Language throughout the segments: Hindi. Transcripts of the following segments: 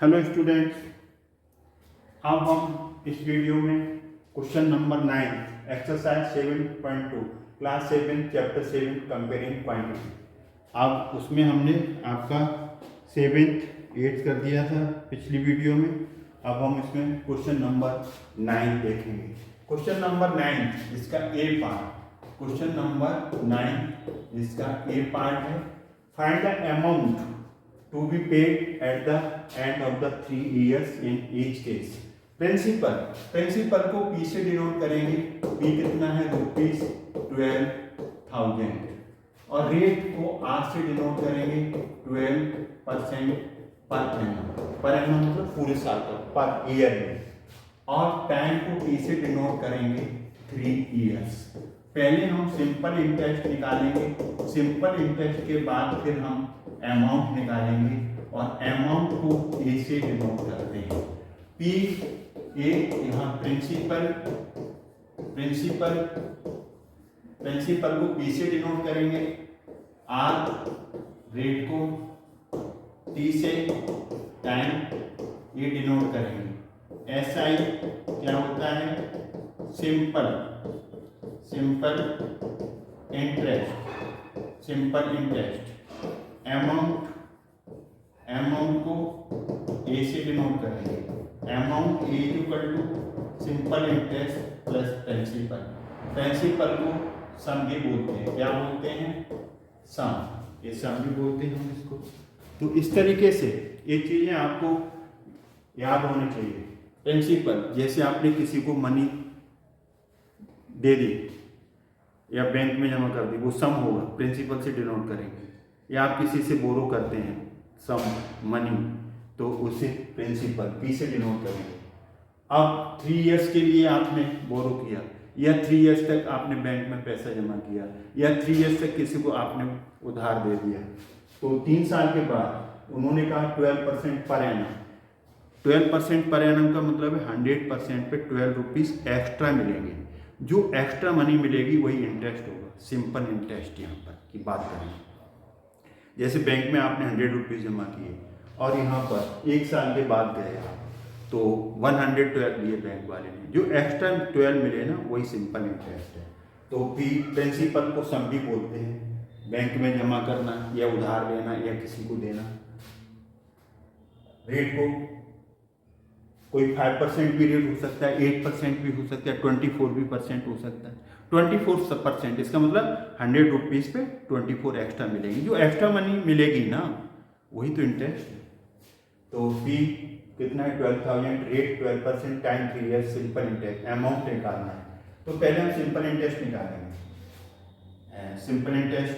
हेलो स्टूडेंट्स, अब हम इस वीडियो में question number 9 exercise 7.2 class 7 chapter 7 comparing quantity. अब उसमें हमने आपका 7th 8th कर दिया था पिछली वीडियो में। अब हम इसमें क्वेश्चन नंबर 9 देखेंगे। क्वेश्चन नंबर 9 इसका ए पार्ट, क्वेश्चन नंबर 9 इसका ए पार्ट है। Find the amount to be paid at the end of the 3 years in each case। Principal को P से डिनोट करेंगे। P कितना है? ₹12,000। और रेट को R से डिनोट करेंगे 12% पर एनम मतलब पूरे साल का, पर ईयर में। और टाइम को T से डिनोट करेंगे 3 years। पहले हम सिंपल इंटरेस्ट निकालेंगे, सिंपल इंटरेस्ट के बाद फिर हम अमाउंट निकालेंगे और अमाउंट को ए से डिनोट करते हैं। पी ए यहाँ प्रिंसिपल को पी से डिनोट करेंगे, आर रेट को टी से, टाइम ये डिनोट करेंगे। एस आई क्या होता है? Simple interest. अमाउंट को ए से डिनोट करेंगे। Amount A equal to simple interest plus principal को सम भी बोलते हैं। क्या बोलते हैं? सम। ये सम भी बोलते हैं हम इसको। तो इस तरीके से ये चीजें आपको याद होनी चाहिए। प्रिंसिपल जैसे आपने किसी को मनी दे दी या बैंक में जमा कर दी, वो सम होगा, प्रिंसिपल से डिनोट करेंगे। या आप किसी से बोरो करते हैं सम मनी, तो उसे प्रिंसिपल पी से डिनोट करेंगे। अब 3 इयर्स के लिए आपने बोरो किया, या 3 इयर्स तक आपने बैंक में पैसा जमा किया, या 3 इयर्स तक किसी को आपने उधार दे दिया, तो 3 साल के बाद उन्होंने कहा 12% पर एनम। 12% पर एनम का मतलब है 100% पे 12 रुपीज़ एक्स्ट्रा मिलेंगे। जो एक्स्ट्रा मनी मिलेगी वही इंटरेस्ट होगा। सिंपल इंटरेस्ट यहाँ पर की बात करें, जैसे बैंक में आपने 100 रुपीज़ जमा किए और यहाँ पर 1 साल के बाद गए आप, तो 112 लिए बैंक वाले ने, जो एक्स्ट्रा 12 मिले ना वही सिंपल इंटरेस्ट है। तो प्रिंसिपल को सम भी बोलते हैं, बैंक में जमा करना या उधार लेना या किसी को देना। रेट को कोई 5% भी रेट हो सकता है, 8% भी हो सकता है, 24% हो सकता है। 24%, इसका मतलब 100 रुपीज़ पे 24 एक्स्ट्रा मिलेगी। जो एक्स्ट्रा मनी मिलेगी ना वही तो इंटरेस्ट है। तो फी कितना है? 12,000, rate 12%, time 3 years, simple interest. Amount निकालना है तो पहले हम सिंपल इंटरेस्ट निकालेंगे। सिंपल इंटरेस्ट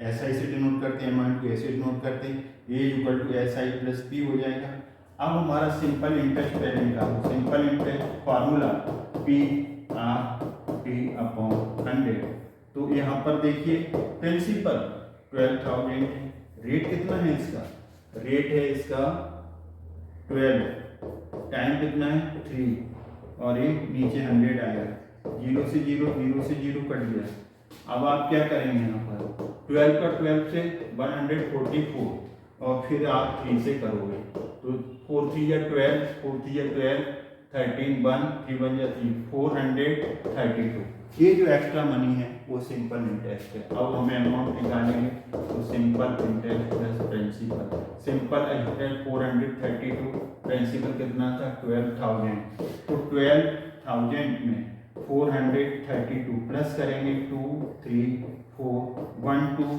एस आई से डिनोट करते हैं, अमाउंट को ऐसे डिनोट करते हैं, A equal to S I plus P हो जाएगा। अब हमारा सिंपल इंटरेस्ट पहले निकालो। Simple interest formula P R T upon 100। तो यहाँ पर देखिए प्रिंसिपल 12,000, रेट कितना है इसका? रेट है इसका 12, टाइम कितना है 3, और ये नीचे 100 आएगा। 0 से 0 कट गया। अब आप क्या करेंगे? यहाँ पर 12 का 12 से 144, और फिर आप 3 से करोगे तो 4 3 या 12, 4 3 या 12, 13 1 3 1 या 3, 432। ये जो एक्स्ट्रा मनी है वो सिंपल इंटरेस्ट है। अब हमें अमाउंट निकालेंगे तो simple interest plus principal. Simple interest 432, principal कितना था? 12,000। तो 12,000 में 432 प्लस करेंगे 2 3 4 1 2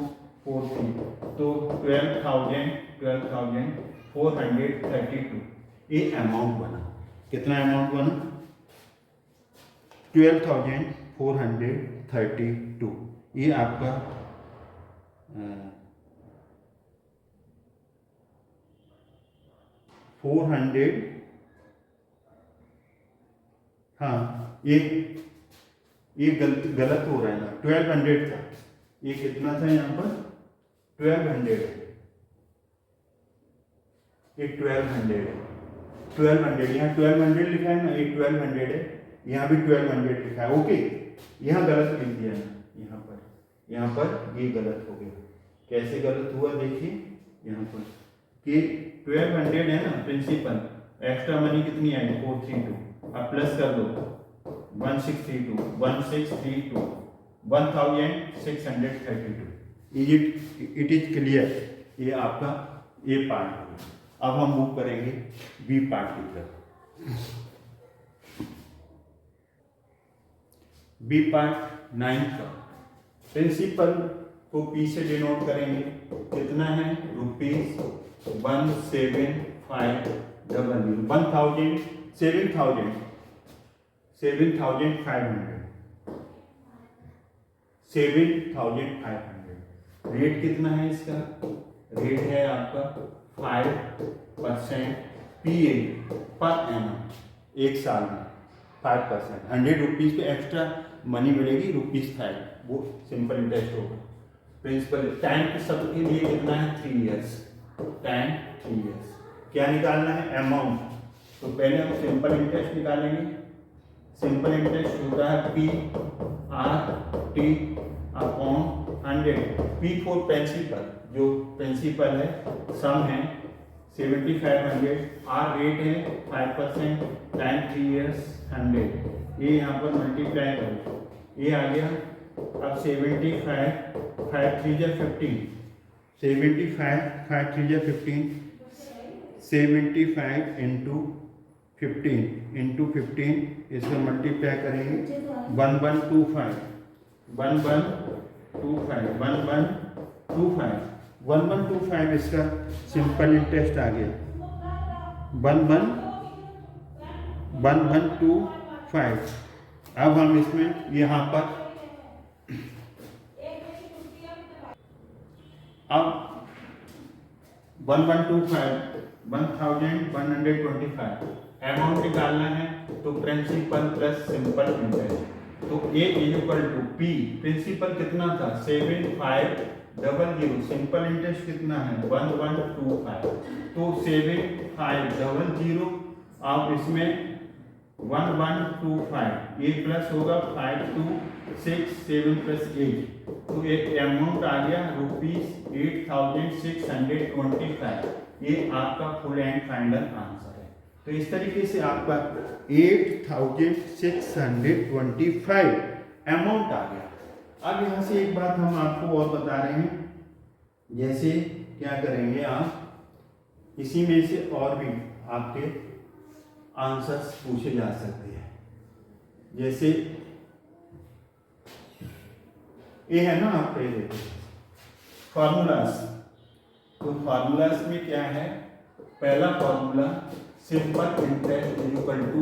4 3, तो 12,432 ये अमाउंट बना। कितना अमाउंट बना? 12,432। ये आपका हाँ ये गलत हो रहा है ना, 1200 था। ये कितना था यहाँ पर? 1200 है। ये 1200 है। 1200 यहाँ 1200 लिखा है ना, ये 1200 है, यहाँ भी 1200 लिखा है। ओके, यहाँ गलत लिख दिया ना, यहाँ पर ये गलत हो गया। कैसे गलत हुआ देखिए, यहाँ पर कि 1200 है ना प्रिंसिपल, एक्स्ट्रा मनी कितनी आई 432, अब प्लस कर दो 1632 1632 1632। इट इज क्लियर, ये आपका ए पार्ट हो गया। अब हम मूव करेंगे बी पार्ट की तरफ। बी पार्ट 9 का प्रिंसिपल को पी से डिनोट करेंगे, कितना है रुपीज 17500 7,500। रेट कितना है इसका, रेट है आपका 5% PA पर एनम, एक साल में 5%। 100 रुपीज़ पे एक्स्ट्रा मनी मिलेगी ₹5, वो सिंपल इंटरेस्ट होगा। प्रिंसिपल टाइम सबके लिए कितना है 3 इयर्स, टाइम 3 इयर्स। क्या निकालना है अमाउंट, तो पहले हम सिंपल इंटरेस्ट निकालेंगे। सिंपल इंटरेस्ट होता है PRT upon 100। P for principal, जो प्रिंसिपल है, सम है 7500, आर रेट है 5%, टाइम 3 इयर्स 100। ये यहाँ पर मल्टीप्लाई करो, ये आ गया। अब 75 5 3 15, 75 5 3 15, 75 इंटू 15 इसको मल्टीप्लाई करेंगे 1125 1125 इसका सिंपल इंटरेस्ट आ गया 1125। अब हम इसमें यहाँ पर अब 1125 1125 अमाउंट निकालना है, तो प्रिंसिपल प्लस सिंपल इंटरेस्ट, तो A is equal to P। Principal कितना था 7500, सिंपल इंटरेस्ट कितना है 1125, तो 7500 आप इसमें 1125 ये प्लस होगा 5267 प्लस 8, तो एक अमाउंट आ गया ₹8625। ये आपका फुल एंड फाइनल आंसर है। तो इस तरीके से आपका 8625 अमाउंट आ गया। अब यहाँ से एक बात हम आपको और बता रहे हैं, जैसे क्या करेंगे आप इसी में से और भी आपके आंसर्स पूछे जा सकते हैं। जैसे ये है ना, आपके देखो फॉर्मूलास, तो फॉर्मूलास में क्या है, पहला formula simple interest equal to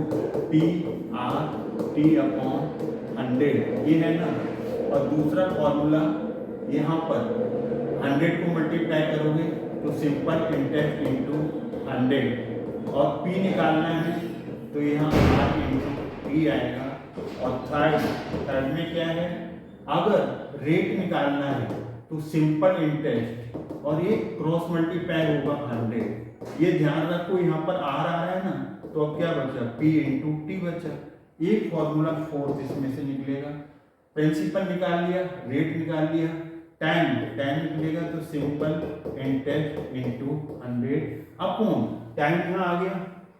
PRT upon 100, ये है ना। और दूसरा फॉर्मूला यहाँ पर 100 को मल्टीप्लाई करोगे तो सिंपल इंटरेस्ट इंटू 100, और P निकालना है तो यहाँ R इंटू P आएगा। और थर्ड में क्या है, अगर रेट निकालना है तो सिंपल इंटरेस्ट और ये क्रॉस मल्टीप्लाई होगा 100। ये ध्यान रखो, यहाँ पर R आ रहा है ना, तो अब क्या बचा P इंटू T बचा। एक फॉर्मूला फोर्थ इसमें से निकलेगा। प्रिंसिपल निकाल लिया, रेट निकाल लिया, टाइम निकलेगा तो simple interest into 100 upon time यहाँ आ गया,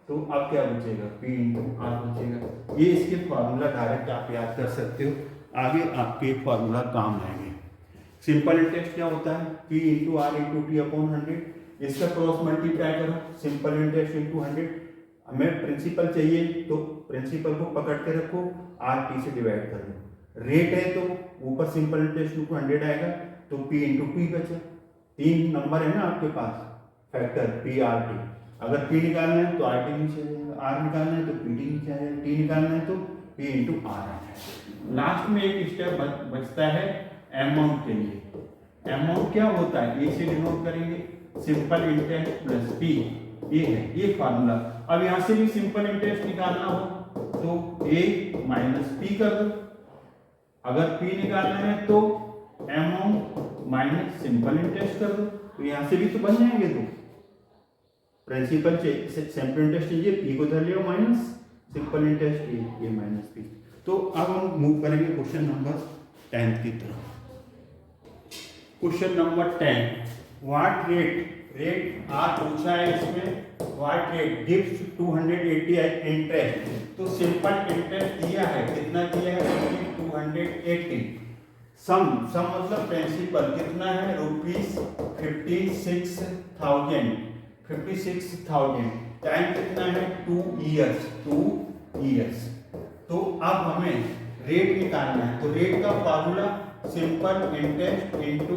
तो अब क्या बचेगा P इंटू R बचेगा। ये इसके फॉर्मूला डायरेक्ट आप याद कर सकते हो, आगे आपके फॉर्मूला काम आएंगे। सिंपल इंटरेस्ट क्या होता है P into R into T upon 100, इसका क्रॉस मल्टीप्लाई करो, सिंपल इंटरेस्ट इंटू 100। हमें प्रिंसिपल चाहिए तो प्रिंसिपल को पकड़ के रखो, RT से डिवाइड कर दो। रेट है तो ऊपर सिंपल इंटरेस्ट इंटू 100 आएगा, तो P इंटू T बचा। 3 नंबर है ना आपके पास फैक्टर PRT, अगर P निकालना है तो RT नीचे आएगा, R निकालना है तो PT नीचे आएगा, T निकालना है तो P इंटू R आएगा। लास्ट में एक स्टेप बचता है अमाउंट के लिए। अमाउंट क्या होता है, ए से डिनोट करेंगे, सिंपल इंटरेस्ट प्लस P, ये है ये फार्मूला। अब यहाँ से भी सिंपल इंटरेस्ट निकालना हो तो A माइनस P कर दो, अगर P निकालना है तो अमाउंट माइनस सिंपल इंटरेस्ट कर दो, तो यहाँ से भी तो बन जाएंगे। तो प्रिंसिपल सिंपल इंटरेस्ट चाहिए, P को धर लियो माइनस, सिंपल इंटरेस्ट ये माइनस P। तो अब हम मूव करेंगे क्वेश्चन नंबर 10 की तरफ। Question number 10, what rate rate are पूछा है इसमें, व्हाट रेट गिव्स 280 इंटरेस्ट, तो सिंपल इंटरेस्ट दिया है, कितना दिया है 280। सम मतलब प्रिंसिपल कितना है रुपीज 56,000, टाइम कितना है 2 इयर्स। तो अब हमें रेट निकालना है, तो रेट का formula simple interest into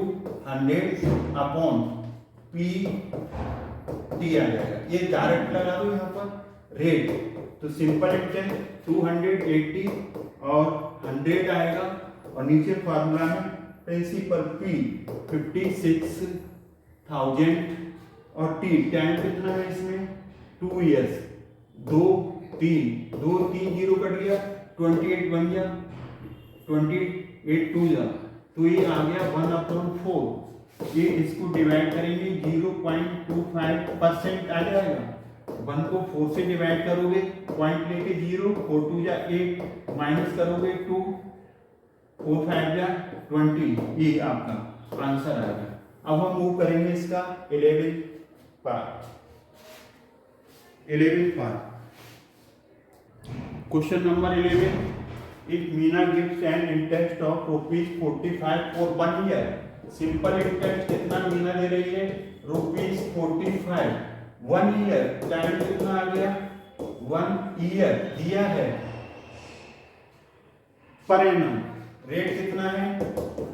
100 upon P T आ जाएगा। ये डायरेक्ट लगा दो यहाँ पर रेट, तो सिंपल इंटरेस्ट 280 और 100 आएगा, और नीचे फार्मूला में प्रिंसिपल पी 56,000 और टी टाइम कितना है इसमें 2 इयर्स, 2 3 जीरो कट गया 28 बन गया, 28 2 जा, तो ये आ गया 1/4। ये इसको डिवाइड करेंगे 0.25% आ जाएगा। 1 को 4 से डिवाइड करोगे, पॉइंट लेके 0, 4 2 जा 8, माइनस करोगे 2, 4 5 जा 20, ये आपका आंसर आएगा। अब हम मूव करेंगे इसका 11 part. Question number 11, if Meena gives an interest of ₹45 for 1 year, simple interest कितना मीना दे रही है ₹45, 1 ईयर, टाइम कितना आ गया 1 ईयर दिया है, पर एनम रेट कितना है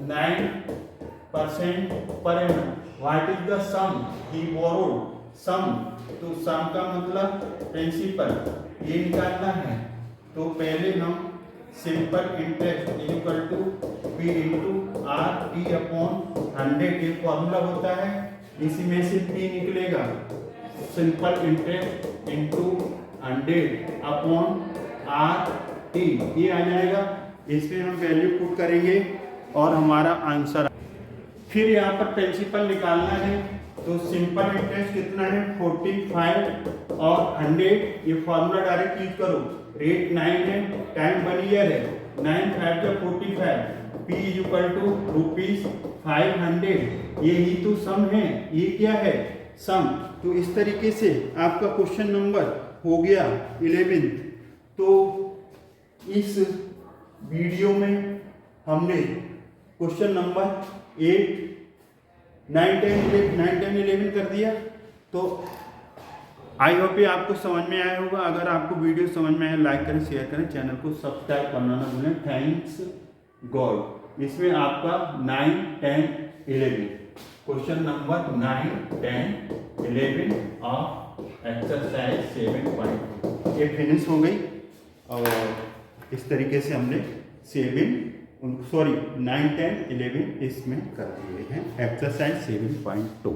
9% per annum. What is the sum he borrowed, sum, तो सम का मतलब प्रिंसिपल, ये निकालना है, तो पहले हम simple interest equal to P into R T upon 100, ये फॉर्मूला होता है, इसी में से पी निकलेगा, simple interest into 100 upon R T, ये आ जाएगा। इसमें हम वैल्यू पुट करेंगे और हमारा आंसर। फिर यहाँ पर प्रिंसिपल निकालना है, तो सिंपल इंटरेस्ट कितना है 45 और 100, ये फॉर्मूला डायरेक्ट यूज करो, रेट 9 है, टाइम 1 ईयर है, 9 5 का 45, P इज इक्वल टू ₹500, यही तो सम है, ये क्या है सम। तो इस तरीके से आपका क्वेश्चन नंबर हो गया 11। तो इस वीडियो में हमने क्वेश्चन नंबर 8 9 10 11 कर दिया। तो आई होप ये आपको समझ में आया होगा। अगर आपको वीडियो समझ में आया लाइक करें, शेयर करें, चैनल को सब्सक्राइब करना ना भूलें। Thanks God. इसमें आपका 9 10 11 क्वेश्चन नंबर 9 10 11 ऑफ एक्सरसाइज 7.2 ये फिनिश हो गई। और इस तरीके से हमने 9 10 11 इसमें कर दिए हैं एक्सरसाइज 7.2।